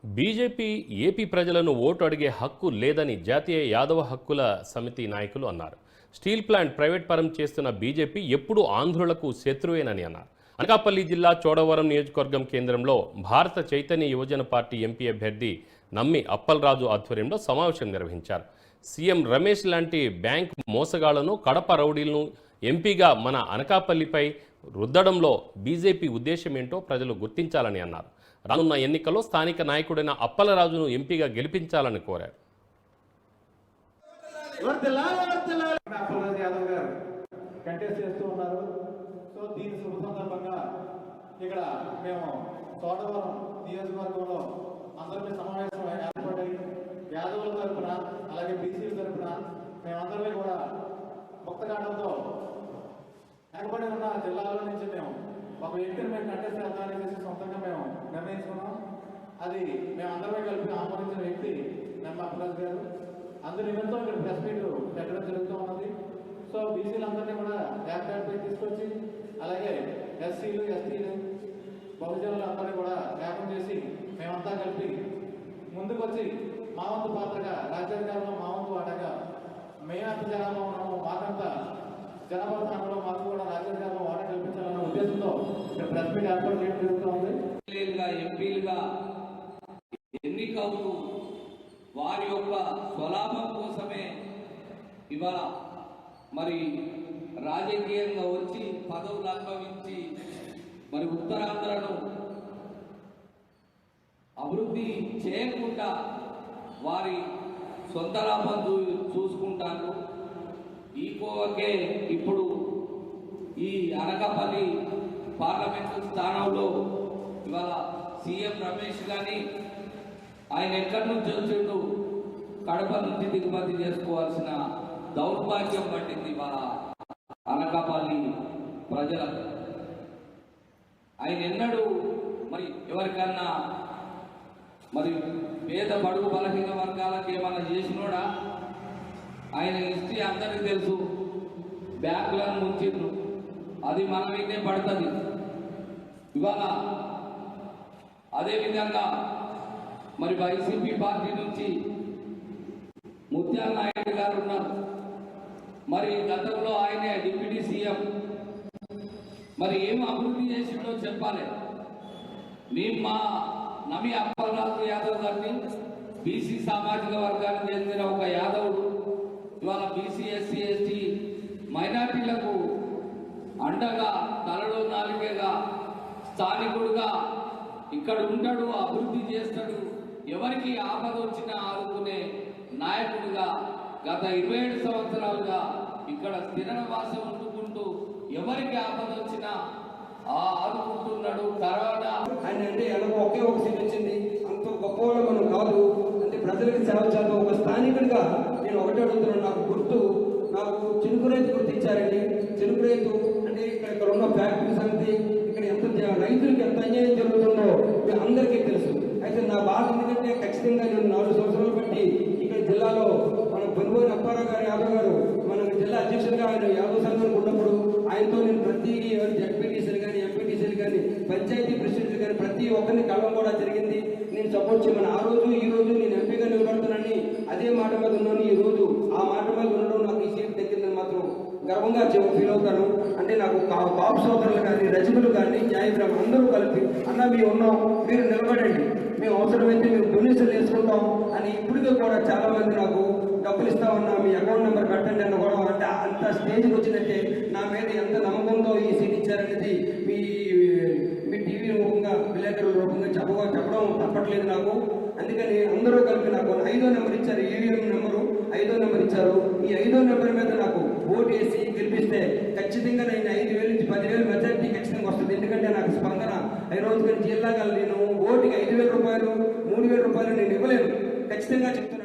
BJP AP ప్రజలను vote అడిగే హక్కు లేదని జాతీయ యాదవ హక్కుల సమితి నాయకులు అన్నారు. స్టీల్ ప్లాంట్ ప్రైవేట్ పరం చేస్తున్న బీజేపీ ఎప్పుడూ ఆంధ్రులకు శత్రువేనని అన్నారు. అనకాపల్లి జిల్లా చోడవరం నియోజకవర్గం కేంద్రంలో భారత చైతన్య యువజన పార్టీ ఎంపీ అభ్యర్థి నమ్మి అప్పలరాజు ఆధ్వర్యంలో సమావేశం నిర్వహించారు. సీఎం రమేష్ లాంటి బ్యాంక్ మోసగాళ్లను, కడప రౌడీలను ఎంపీగా మన అనకాపల్లిపై రుద్దడంలో బీజేపీ ఉద్దేశం ఏంటో ప్రజలు గుర్తించాలని అన్నారు. రానున్న ఎన్నికల్లో స్థానిక నాయకుడైన అప్పలరాజును ఎంపీగా గెలిపించాలని కోరారు. సో దీని శుభ సందర్భంగా ఇక్కడ మేము చోడవరం నియోజకవర్గంలో అందరినీ సమావేశం ఏర్పడి యాదవుల తరఫున అలాగే బీసీల తరఫున మేమందరినీ కూడా ముక్తకాండంతో వెనకబడి ఉన్న జిల్లాల నుంచి మేము ఒక వ్యక్తిని మేము కంటెస్ట్ చేద్దామని చేసి సొంతంగా మేము నిర్ణయించుకున్నాం. అది మేమందరమే కలిపి ఆమోదించిన వ్యక్తి నమ్మి అప్పలరాజు గారు. అందు నిమిత్తం ఇక్కడ ప్రెస్ మీట్ పెట్టడం జరుగుతూ ఉన్నది. సో బీసీలందరినీ కూడా యాక్ట్ తీసుకొచ్చి అలాగే ఎస్సీలు, ఎస్టీలు, బహుజనులు అందరినీ కూడా ఏకం చేసి మేమంతా కలిపి ముందుకు వచ్చి మా వంతు పాత్రగా రాజ్యాధికారంలో మా వంతు వాటగా మేమంత జనాభా ఉన్నాము, మాకంతా జనాభా స్థానంలో మాకు కూడా రాజ్యాధికారంలో వాట కల్పించాలన్న ఉద్దేశంతో ఇక్కడ ప్రెస్ మీట్ ఏర్పాటు చేయడం జరుగుతూ ఉంది. ఎంపీలుగా ఎన్నికవుతూ వారి యొక్క స్వలాభం కోసమే ఇవాళ మరి రాజకీయంగా వచ్చి పదవులు అనుభవించి మరి ఉత్తరాంధ్రను అభివృద్ధి చేయకుండా వారి సొంత లాభం చూసుకుంటారు. ఈ కోవకే ఇప్పుడు ఈ అనకాపల్లి పార్లమెంటు స్థానంలో ఇవాళ సీఎం రమేష్ కానీ ఆయన ఎక్కడి నుంచి వచ్చిండు, కడప నుంచి దిగుమతి చేసుకోవాల్సిన దౌర్భాగ్యం పట్టింది మన అనకాపల్లి ప్రజలకు. ఆయన ఎన్నడూ మరి ఎవరికన్నా మరి పేద బడుగు బలహీన వర్గాలకు ఏమన్నా చేసినోడా? ఆయన హిస్టరీ అందరికీ తెలుసు. బ్యాంకులను ముంచిండ్రు, అది మన మీదే పడుతుంది. ఇవాళ అదేవిధంగా మరి వైసీపీ పార్టీ నుంచి ముత్యాల నాయుడు గారు ఉన్నారు. మరి గతంలో ఆయనే డిప్యూటీ సీఎం. మరి ఏం అభివృద్ధి చేసిండో చెప్పాలి. మేము మా నమ్మి అప్పలరాజు యాదవ్ గారిని బీసీ సామాజిక వర్గానికి చెందిన ఒక యాదవుడు ఇవాళ బీసీ, ఎస్సీ, ఎస్టీ మైనార్టీలకు అండగా తలలో నాలుగేగా స్థానికుడుగా ఇక్కడ ఉంటాడు, అభివృద్ధి చేస్తాడు. ఎవరికి ఆపద వచ్చినా ఆదుకునే నాయకుడిగా గత 27 సంవత్సరాలుగా ఇక్కడ స్థిర నివాసం ఉంటుకుంటూ ఎవరికి ఆపద వచ్చినా ఆదుకుంటున్నాడు. కరోనా ఆయన అంటే ఎలాగో ఒకే ఒక సీట్ వచ్చింది, అంత గొప్ప మనం కాదు అంటే ప్రజలకు సేవ చేద్దాం. ఒక స్థానికుడిగా నేను ఒకటే అడుగుతున్నాను. నాకు చిలుకు రైతు గుర్తు ఇచ్చారండి. చిలుకు రైతు అంటే ఇక్కడ ఉన్న ఫ్యాక్టరీ సంగతి, ఇక్కడ ఎంత రైతులకు ఎంత అన్యాయం జరుగుతుందో అందరికీ తెలుసు. అయితే నా బాధ ఎందుకంటే ఖచ్చితంగా నేను 4 సంవత్సరాలు బట్టి ఇక్కడ జిల్లాలో మన బొనుగోని అప్పారావు గారు యాదవ్ గారు మన జిల్లా అధ్యక్షుడిగా ఆయన యాదవ్ సంఘానికి ఉన్నప్పుడు ఆయనతో నేను ప్రతి జడ్పీటీసీలు కానీ, ఎంపీటీసీలు కానీ, పంచాయతీ ప్రెసిడెంట్లు కానీ ప్రతి ఒక్కరిని కలవడం కూడా జరిగింది. నేను సపోర్ట్ చేయమని ఆ రోజు ఈ రోజు నేను ఎంపీగా నిలబడుతున్నానని అదే మాట మీద ఉన్నాను. ఈ రోజు ఆ మాట మీద ఉండడం నాకు ఈ సీట్ దక్కిందని మాత్రం గర్వంగా ఫీల్ అవుతాను. అంటే నాకు కాపు సోదరులు కానీ, రజకులు కానీ, న్యాయబ్రాహ్మ అందరూ కలిపి అన్న మేము ఉన్నాం, మీరు నిలబడండి, మేము అవసరమైతే మేము డొనేషన్లు వేసుకుంటాం అని ఇప్పటికే కూడా చాలా మంది నాకు డబ్బులు ఇస్తామన్నా, మీ అకౌంట్ నెంబర్ పెట్టండి అన్న కూడా అంటే అంత స్టేజ్కి వచ్చినట్టే నా మీద ఎంత నమ్మకంతో ఈ సీట్ ఇచ్చారనేది మీ టీవీ రూపంగా, విలేకరుల రూపంగా చెప్పడం తప్పట్లేదు నాకు. అందుకని అందరూ కలిపి నాకు 5వ నెంబర్ ఇచ్చారు, ఈవీఎం నెంబరు 5వ నెంబర్ ఇచ్చారు. ఈ 5వ నెంబర్ మీద నాకు ఓటు వేసి గెలిపిస్తే ఖచ్చితంగా నేను 5,000 నుంచి 10,000 మెజార్టీ ఖచ్చితంగా వస్తుంది. ఎందుకంటే నాకు స్పందన ఈ రోజు కానీ జిల్లాగా నేను ఓటుకి 5,000 రూపాయలు, 3,000 రూపాయలు నేను ఇవ్వలేను. ఖచ్చితంగా చెప్తాను.